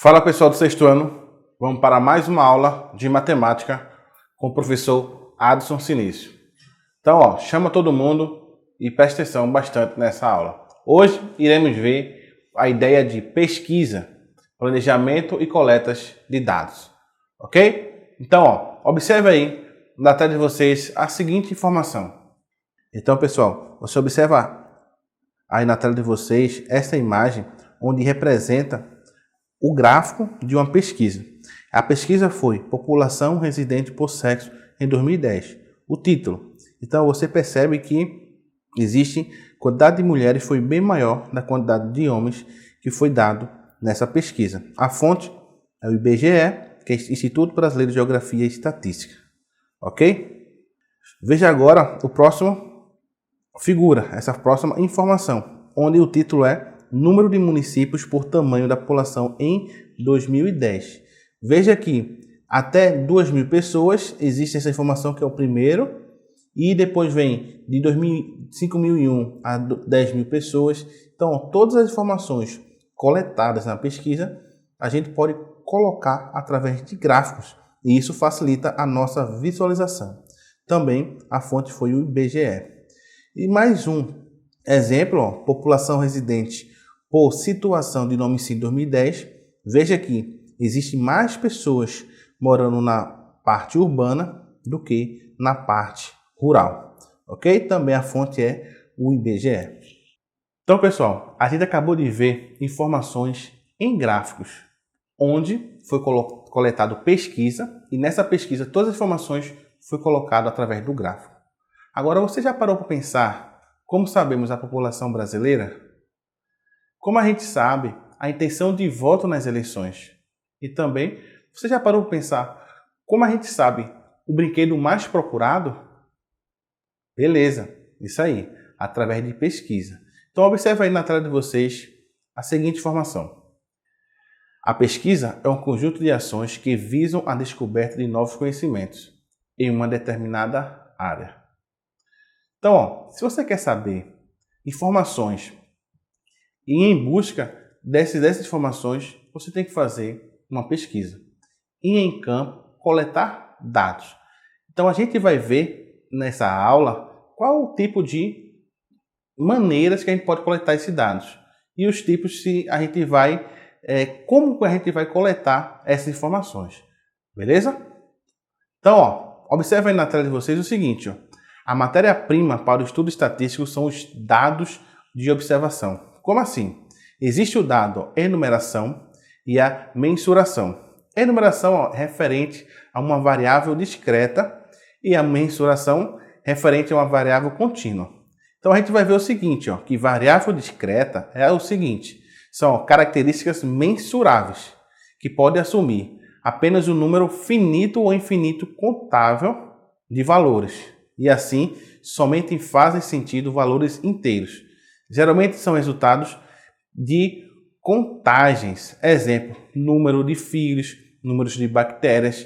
Fala pessoal do sexto ano, vamos para mais uma aula de matemática com o professor Adson Sinistro. Então, chama todo mundo e presta atenção bastante nessa aula. Hoje iremos ver a ideia de pesquisa, planejamento e coletas de dados, ok? Então, observe aí na tela de vocês a seguinte informação. Então, pessoal, você observa aí na tela de vocês essa imagem onde representa o gráfico de uma pesquisa. A pesquisa foi População Residente por Sexo em 2010. O título. Então você percebe que existe quantidade de mulheres foi bem maior da quantidade de homens que foi dado nessa pesquisa. A fonte é o IBGE, que é o Instituto Brasileiro de Geografia e Estatística. Ok? Veja agora o próximo figura, essa próxima informação, onde o título é Número de municípios por tamanho da população em 2010. Veja que até 2.000 pessoas existe essa informação que é o primeiro, e depois vem de 5.001 a 10.000 pessoas. Então, todas as informações coletadas na pesquisa a gente pode colocar através de gráficos e isso facilita a nossa visualização. Também a fonte foi o IBGE. E mais um exemplo, população residente por situação de homicídio 2010, veja que existe mais pessoas morando na parte urbana do que na parte rural, ok? Também a fonte é o IBGE. Então, pessoal, a gente acabou de ver informações em gráficos, onde foi coletado pesquisa e nessa pesquisa todas as informações foi colocado através do gráfico. Agora, você já parou para pensar como sabemos a população brasileira? Como a gente sabe a intenção de voto nas eleições? E também, você já parou para pensar como a gente sabe o brinquedo mais procurado? Beleza, isso aí, através de pesquisa. Então, observe aí na tela de vocês a seguinte informação. A pesquisa é um conjunto de ações que visam a descoberta de novos conhecimentos em uma determinada área. Então, se você quer saber informações e em busca dessas informações, você tem que fazer uma pesquisa. Ir em campo, coletar dados. Então, a gente vai ver nessa aula qual o tipo de maneiras que a gente pode coletar esses dados. E os tipos se a gente vai, como a gente vai coletar essas informações. Beleza? Então, observe aí na tela de vocês o seguinte. A matéria-prima para o estudo estatístico são os dados de observação. Como assim? Existe o dado enumeração e a mensuração. Enumeração é referente a uma variável discreta e a mensuração referente a uma variável contínua. Então a gente vai ver o seguinte, que variável discreta é o seguinte, são características mensuráveis que podem assumir apenas um número finito ou infinito contável de valores e assim somente fazem sentido valores inteiros. Geralmente são resultados de contagens, exemplo, número de filhos, números de bactérias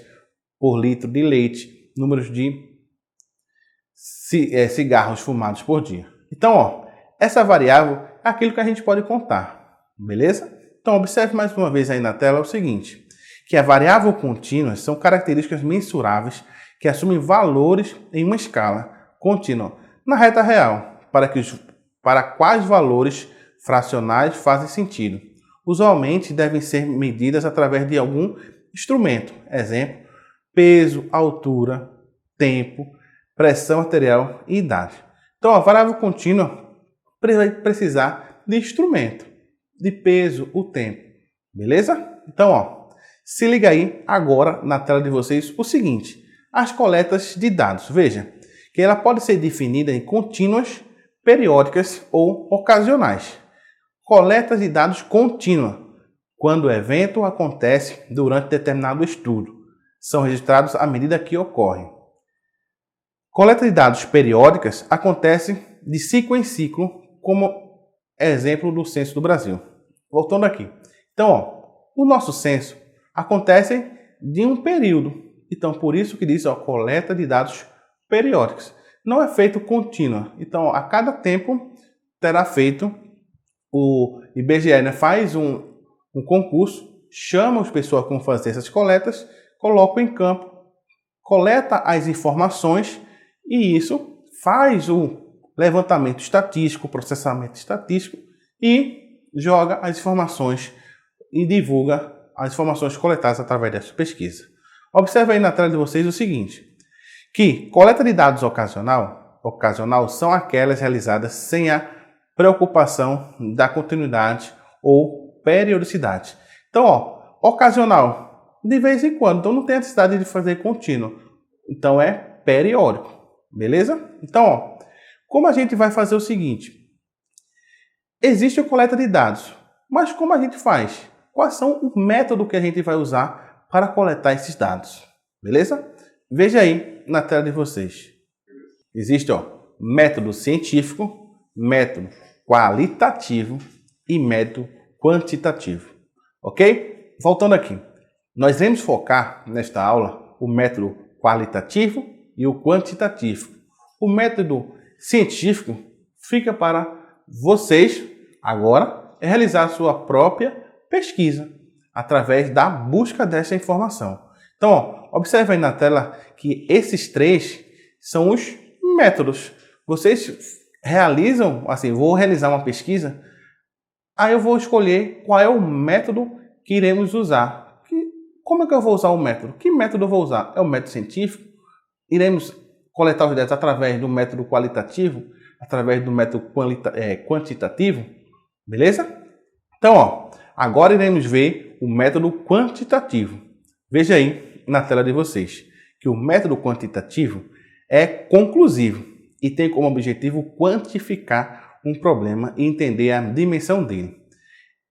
por litro de leite, números de cigarros fumados por dia. Então, essa variável é aquilo que a gente pode contar, beleza? Então, observe mais uma vez aí na tela o seguinte, que a variável contínua são características mensuráveis que assumem valores em uma escala contínua na reta real, para quais valores fracionais fazem sentido. Usualmente devem ser medidas através de algum instrumento, exemplo, peso, altura, tempo, pressão arterial e idade. Então, a variável contínua vai precisar de instrumento, de peso, o tempo, beleza? Então, se liga aí agora na tela de vocês o seguinte, as coletas de dados. Veja que ela pode ser definida em contínuas, periódicas ou ocasionais. Coleta de dados contínua, quando o evento acontece durante determinado estudo. São registrados à medida que ocorrem. Coleta de dados periódicas acontece de ciclo em ciclo, como exemplo do Censo do Brasil. Voltando aqui. Então, o nosso censo acontece de um período. Então, por isso que diz coleta de dados periódicos. Não é feito contínua. Então, a cada tempo terá feito o IBGE, faz um concurso chama as pessoas que vão fazer essas coletas, coloca em campo, coleta as informações e isso faz o levantamento estatístico, processamento estatístico e joga as informações e divulga as informações coletadas através dessa pesquisa. Observe aí na tela de vocês o seguinte, que coleta de dados ocasional são aquelas realizadas sem a preocupação da continuidade ou periodicidade. Então, ocasional, de vez em quando, então não tem necessidade de fazer contínuo. Então é periódico, beleza? Então, como a gente vai fazer o seguinte? Existe a coleta de dados, mas como a gente faz? Quais são o método que a gente vai usar para coletar esses dados? Beleza? Veja aí na tela de vocês. Existe método científico, método qualitativo e método quantitativo. Ok? Voltando aqui. Nós vamos focar nesta aula o método qualitativo e o quantitativo. O método científico fica para vocês agora realizar a sua própria pesquisa através da busca dessa informação. Então, observe aí na tela que esses três são os métodos. Vocês realizam, assim, vou realizar uma pesquisa, aí eu vou escolher qual é o método que iremos usar. Como é que eu vou usar o método? Que método eu vou usar? É o método científico? Iremos coletar os dados através do método qualitativo, através do método quantitativo, beleza? Então, agora iremos ver o método quantitativo. Veja aí na tela de vocês que o método quantitativo é conclusivo e tem como objetivo quantificar um problema e entender a dimensão dele.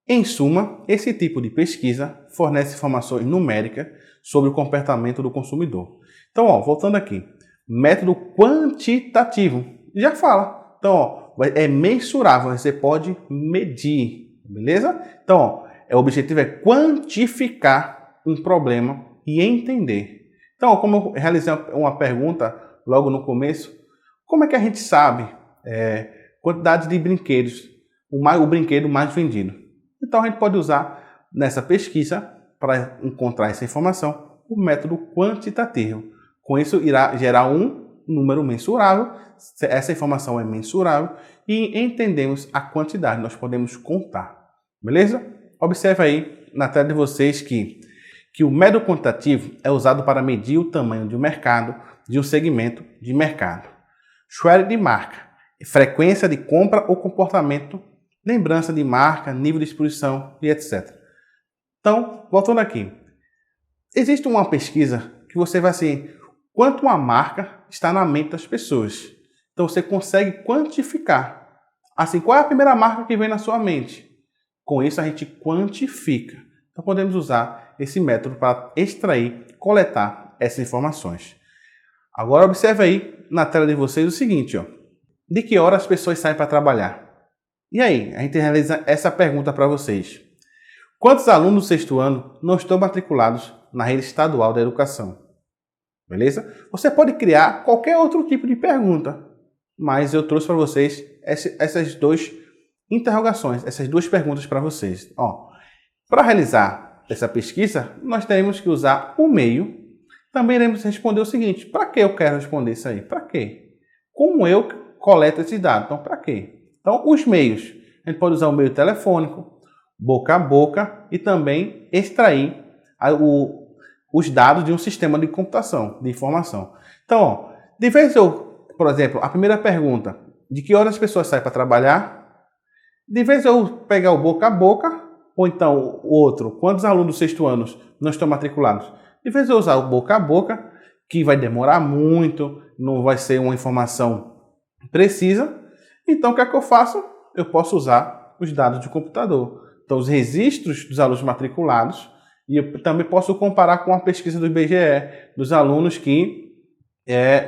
Em suma, esse tipo de pesquisa fornece informações numéricas sobre o comportamento do consumidor. Então, voltando aqui, método quantitativo já fala. Então, é mensurável, você pode medir, beleza? Então, o objetivo é quantificar um problema e entender. Então, como eu realizei uma pergunta logo no começo, como é que a gente sabe quantidade de brinquedos, o brinquedo mais vendido? Então, a gente pode usar nessa pesquisa, para encontrar essa informação, o método quantitativo. Com isso, irá gerar um número mensurável, essa informação é mensurável e entendemos a quantidade, nós podemos contar. Beleza? Observe aí na tela de vocês que o método quantitativo é usado para medir o tamanho de um mercado, de um segmento de mercado. Share de marca, frequência de compra ou comportamento, lembrança de marca, nível de exposição e etc. Então, voltando aqui. Existe uma pesquisa que você vai assim, quanto uma marca está na mente das pessoas. Então, você consegue quantificar. Assim, qual é a primeira marca que vem na sua mente? Com isso, a gente quantifica. Então, podemos usar esse método para extrair, coletar essas informações. Agora, observe aí na tela de vocês o seguinte, de que hora as pessoas saem para trabalhar? E aí, a gente realiza essa pergunta para vocês. Quantos alunos do sexto ano não estão matriculados na rede estadual da educação? Beleza? Você pode criar qualquer outro tipo de pergunta, mas eu trouxe para vocês essas duas interrogações, essas duas perguntas para vocês. Para realizar essa pesquisa, nós teremos que usar o meio. Também iremos responder o seguinte, para que eu quero responder isso aí? Para quê? Como eu coleto esses dados? Então, para quê? Então, os meios. A gente pode usar o meio telefônico, boca a boca e também extrair os dados de um sistema de computação, de informação. Então, de vez por exemplo, a primeira pergunta, de que horas as pessoas saem para trabalhar? De vez eu pegar o boca a boca, ou então o outro, quantos alunos do sexto ano não estão matriculados? De vez eu usar o boca a boca, que vai demorar muito, não vai ser uma informação precisa. Então, o que é que eu faço? Eu posso usar os dados do computador. Então, os registros dos alunos matriculados, e eu também posso comparar com a pesquisa do IBGE, dos alunos que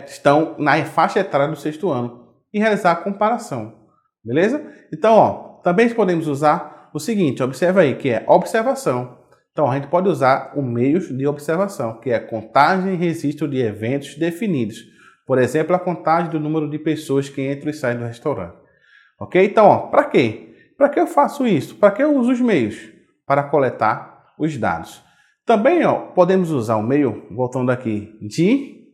estão na faixa etária do sexto ano, e realizar a comparação. Beleza? Então, também podemos usar o seguinte, observa aí, que é observação. Então, a gente pode usar o meios de observação, que é contagem e registro de eventos definidos. Por exemplo, a contagem do número de pessoas que entram e saem do restaurante. Ok? Então, para quê? Para que eu faço isso? Para que eu uso os meios? Para coletar os dados. Também podemos usar o meio, voltando aqui, de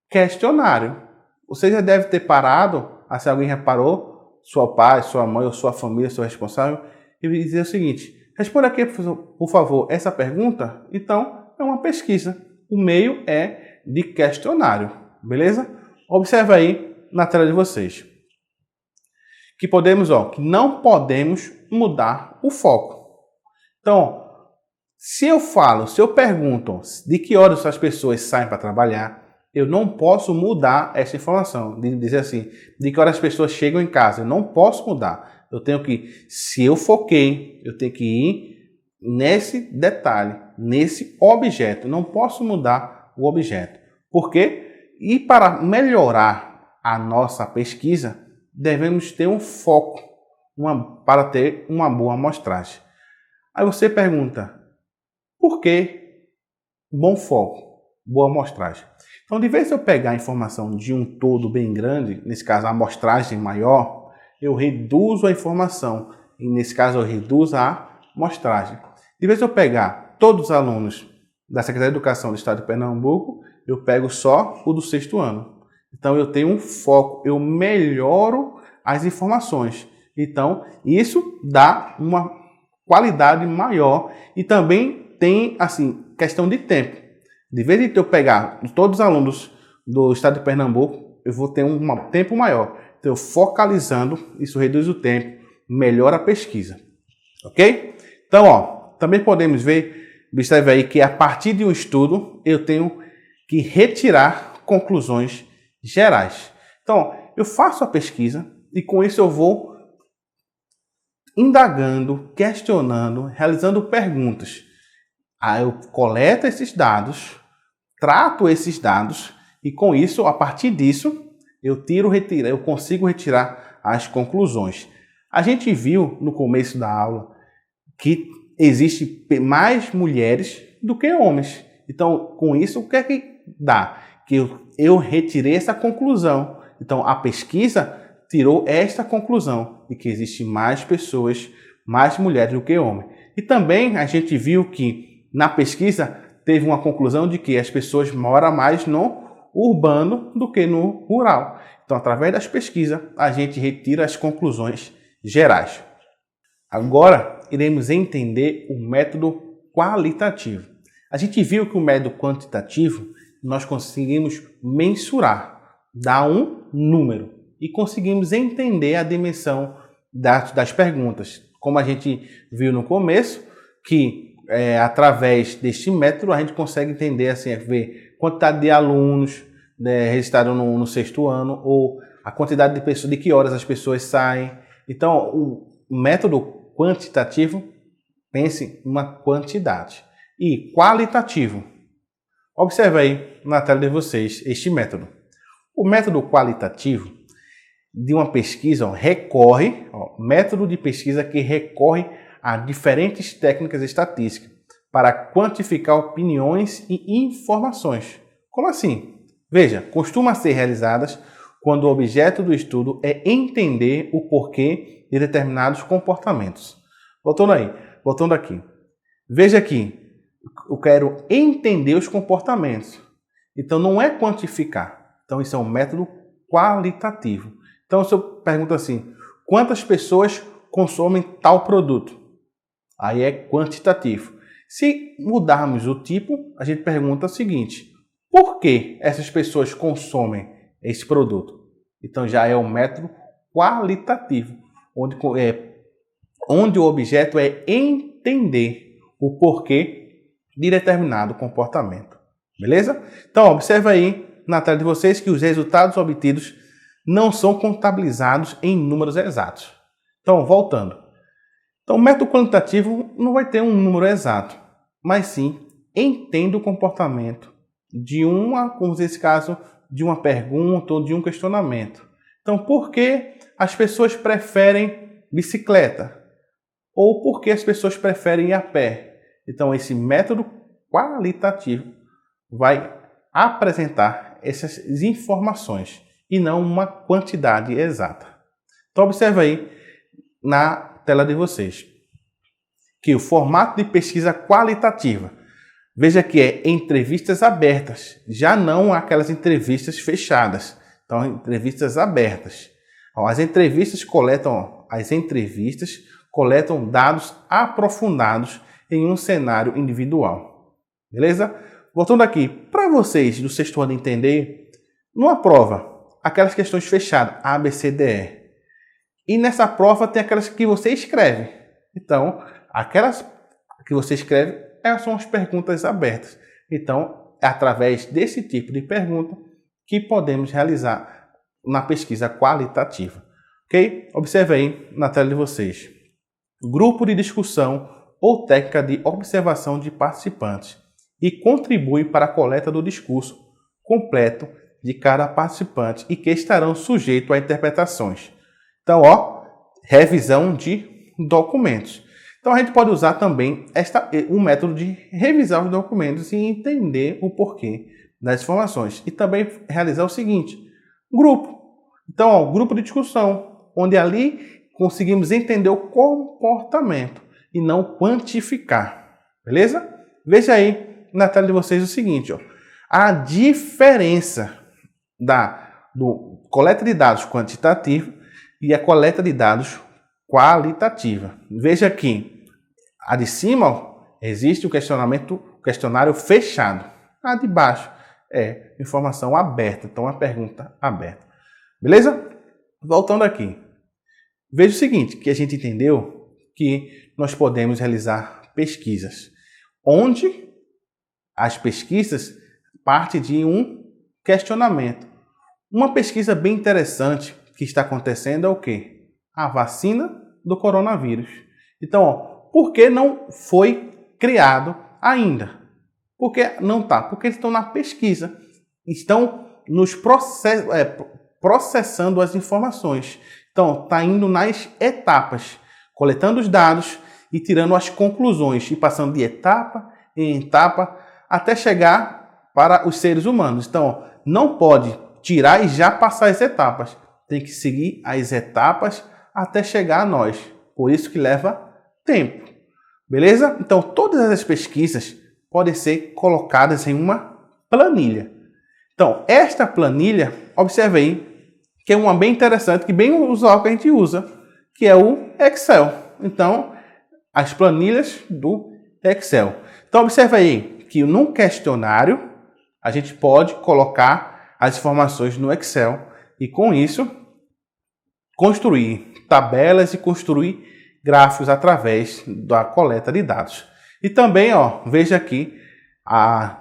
questionário. Você já deve ter parado, se alguém reparou, seu pai, sua mãe ou sua família, seu responsável, e dizer o seguinte: responda aqui, por favor, essa pergunta. Então, é uma pesquisa. O meio é de questionário, beleza? Observe aí na tela de vocês que que não podemos mudar o foco. Então, se eu pergunto de que horas as pessoas saem para trabalhar, eu não posso mudar essa informação, de dizer assim, de que horas as pessoas chegam em casa, eu não posso mudar. Eu tenho que, se eu foquei, eu tenho que ir nesse detalhe, nesse objeto, não posso mudar o objeto. Por quê? E para melhorar a nossa pesquisa, devemos ter um foco para ter uma boa amostragem. Aí você pergunta, por que bom foco, boa amostragem? Então, de vez em eu pegar a informação de um todo bem grande, nesse caso a amostragem maior, eu reduzo a informação, e nesse caso eu reduzo a amostragem. De vez em eu pegar todos os alunos da Secretaria de Educação do Estado de Pernambuco, eu pego só o do 6º ano. Então, eu tenho um foco, eu melhoro as informações. Então, isso dá uma qualidade maior e também tem, assim, questão de tempo. De vez em eu pegar todos os alunos do Estado de Pernambuco, eu vou ter um tempo maior. Então, eu focalizando, isso reduz o tempo, melhora a pesquisa. Ok? Então, também podemos observe aí que a partir de um estudo, eu tenho que retirar conclusões gerais. Então, eu faço a pesquisa e com isso eu vou indagando, questionando, realizando perguntas. Aí eu coleto esses dados, trato esses dados e com isso, a partir disso, eu consigo retirar as conclusões. A gente viu no começo da aula que existe mais mulheres do que homens. Então, com isso, o que é que dá? Que eu retirei essa conclusão. Então, a pesquisa tirou esta conclusão de que existe mais pessoas, mais mulheres do que homens. E também a gente viu que na pesquisa teve uma conclusão de que as pessoas moram mais no urbano do que no rural. Então, através das pesquisas, a gente retira as conclusões gerais. Agora, iremos entender o método qualitativo. A gente viu que o método quantitativo nós conseguimos mensurar, dar um número e conseguimos entender a dimensão das perguntas. Como a gente viu no começo, que através deste método a gente consegue entender, assim, ver quantidade de alunos registrados no 6º ano ou a quantidade de pessoas, de que horas as pessoas saem. Então, o método quantitativo, pense uma quantidade. E qualitativo, observe aí na tela de vocês este método. O método qualitativo de uma pesquisa método de pesquisa que recorre a diferentes técnicas estatísticas para quantificar opiniões e informações. Como assim? Veja, costuma ser realizadas quando o objeto do estudo é entender o porquê de determinados comportamentos. Voltando aqui. Veja aqui, eu quero entender os comportamentos. Então, não é quantificar. Então, isso é um método qualitativo. Então, se eu pergunto assim, quantas pessoas consomem tal produto? Aí é quantitativo. Se mudarmos o tipo, a gente pergunta o seguinte, por que essas pessoas consomem esse produto? Então, já é um método qualitativo, onde o objeto é entender o porquê de determinado comportamento. Beleza? Então, observe aí na tela de vocês que os resultados obtidos não são contabilizados em números exatos. Então, voltando. Então, o método quantitativo não vai ter um número exato, mas sim entende o comportamento como nesse caso, de uma pergunta ou de um questionamento. Então, por que as pessoas preferem bicicleta? Ou por que as pessoas preferem ir a pé? Então, esse método qualitativo vai apresentar essas informações e não uma quantidade exata. Então, observe aí na tela de vocês que o formato de pesquisa qualitativa. Veja que é entrevistas abertas, já não aquelas entrevistas fechadas. Então, entrevistas abertas. As entrevistas coletam dados aprofundados em um cenário individual. Beleza? Voltando aqui, para vocês do sexto ano entender, numa prova, aquelas questões fechadas, A, B, C, D, E. E nessa prova tem aquelas que você escreve. Então, aquelas que você escreve são as perguntas abertas. Então, é através desse tipo de pergunta que podemos realizar na pesquisa qualitativa. Ok? Observe aí na tela de vocês. Grupo de discussão ou técnica de observação de participantes e contribui para a coleta do discurso completo de cada participante e que estarão sujeitos a interpretações. Então, revisão de documentos. Então, a gente pode usar também um método de revisar os documentos e entender o porquê das informações. E também realizar o seguinte, grupo. Então, grupo de discussão, onde ali conseguimos entender o comportamento e não quantificar. Beleza? Veja aí na tela de vocês o seguinte, a diferença do coleta de dados quantitativa e a coleta de dados qualitativa. Veja aqui, a de cima existe o questionário fechado. A de baixo é informação aberta, então a pergunta aberta. Beleza? Voltando aqui. Veja o seguinte, que a gente entendeu que nós podemos realizar pesquisas, onde as pesquisas partem de um questionamento. Uma pesquisa bem interessante que está acontecendo é o quê? A vacina do coronavírus. Então, por que não foi criado ainda? Por que não está? Porque eles estão na pesquisa. Estão processando as informações. Então, está indo nas etapas, coletando os dados e tirando as conclusões e passando de etapa em etapa até chegar para os seres humanos. Então, não pode tirar e já passar as etapas. Tem que seguir as etapas até chegar a nós. Por isso que leva tempo. Beleza? Então, todas as pesquisas podem ser colocadas em uma planilha. Então, esta planilha, observe aí, que é uma bem interessante, que bem usual que a gente usa, que é o Excel. Então, as planilhas do Excel. Então, observe aí que num questionário, a gente pode colocar as informações no Excel e, com isso, construir tabelas e construir gráficos através da coleta de dados. E também, veja aqui,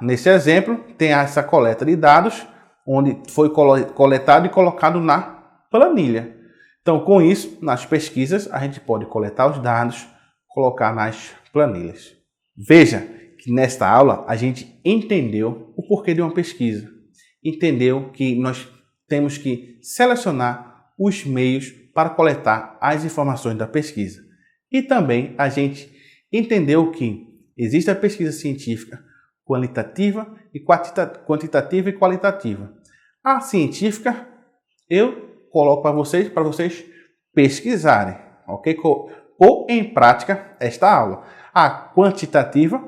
nesse exemplo, tem essa coleta de dados, onde foi coletado e colocado na planilha. Então, com isso, nas pesquisas, a gente pode coletar os dados, colocar nas planilhas. Veja que nesta aula a gente entendeu o porquê de uma pesquisa. Entendeu que nós temos que selecionar os meios para coletar as informações da pesquisa. E também a gente entendeu que existe a pesquisa científica quantitativa e qualitativa. A científica eu coloco para vocês pesquisarem, ok? Pôr em prática esta aula. A quantitativa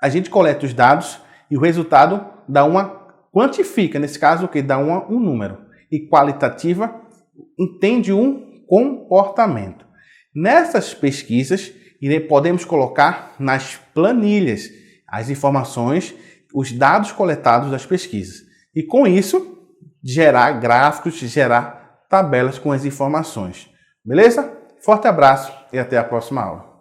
a gente coleta os dados e o resultado quantifica, nesse caso o que dá um número. E qualitativa entende um comportamento. Nessas pesquisas podemos colocar nas planilhas as informações, os dados coletados das pesquisas. E com isso, gerar gráficos, gerar tabelas com as informações. Beleza? Forte abraço e até a próxima aula.